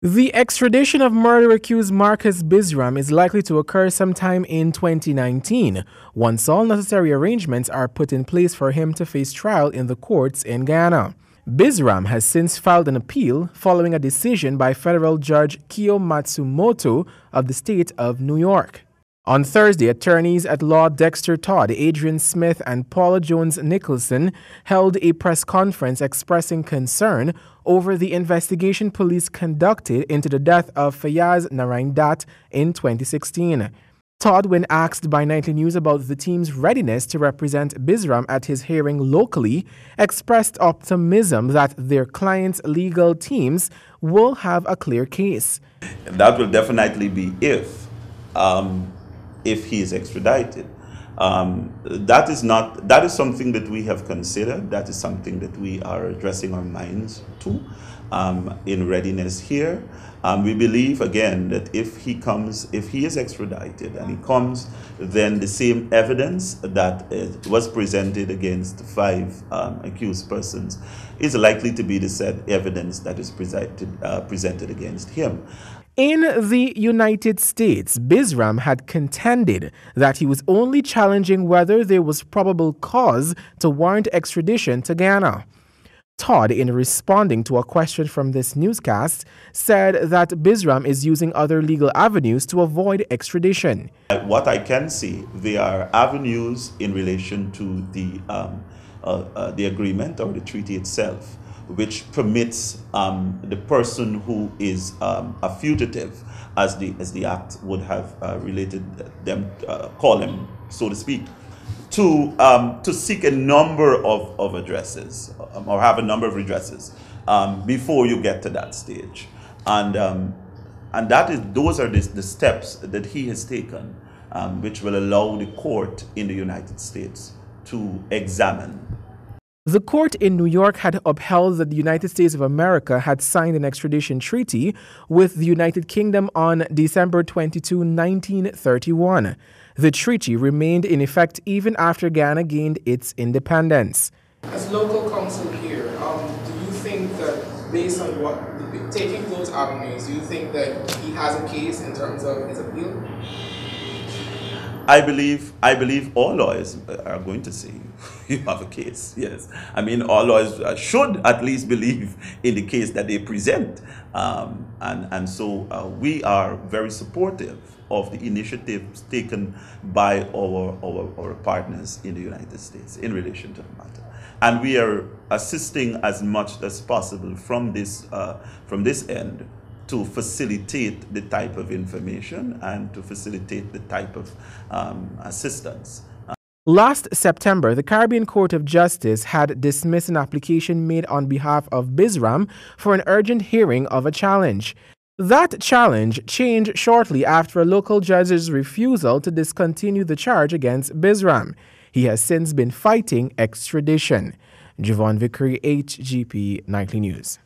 The extradition of murder-accused Marcus Bisram is likely to occur sometime in 2019, once all necessary arrangements are put in place for him to face trial in the courts in Ghana. Bisram has since filed an appeal following a decision by federal judge Kyo Matsumoto of the state of New York. On Thursday, attorneys at law Dexter Todd, Adrian Smith, and Paula Jones Nicholson held a press conference expressing concern over the investigation police conducted into the death of Fayaz Narain Dat in 2016. Todd, when asked by Nightly News about the team's readiness to represent Bisram at his hearing locally, expressed optimism that their client's legal teams will have a clear case. That will definitely be if he is extradited. That is something that we have considered. That is something that we are addressing our minds to in readiness here. We believe again that if he is extradited and he comes, then the same evidence that was presented against 5 accused persons is likely to be the said evidence that is presented against him. In the United States, Bisram had contended that he was only challenging whether there was probable cause to warrant extradition to Ghana. Todd, in responding to a question from this newscast, said that Bisram is using other legal avenues to avoid extradition. What I can see, there are avenues in relation to the agreement or the treaty itself, which permits the person who is a fugitive, as the act would have related them, call him, so to speak, to seek a number of addresses or have a number of redresses before you get to that stage, and those are the steps that he has taken, which will allow the court in the United States to examine. The court in New York had upheld that the United States of America had signed an extradition treaty with the United Kingdom on December 22, 1931. The treaty remained in effect even after Ghana gained its independence. As local counsel here, do you think that based on taking those avenues, do you think that he has a case in terms of his appeal? I believe all lawyers are going to say you have a case. Yes, I mean all lawyers should at least believe in the case that they present, and so we are very supportive of the initiatives taken by our partners in the United States in relation to the matter, and we are assisting as much as possible from this end to facilitate the type of information and to facilitate the type of assistance. Last September, the Caribbean Court of Justice had dismissed an application made on behalf of Bisram for an urgent hearing of a challenge. That challenge changed shortly after a local judge's refusal to discontinue the charge against Bisram. He has since been fighting extradition. Javon Vickery, HGP Nightly News.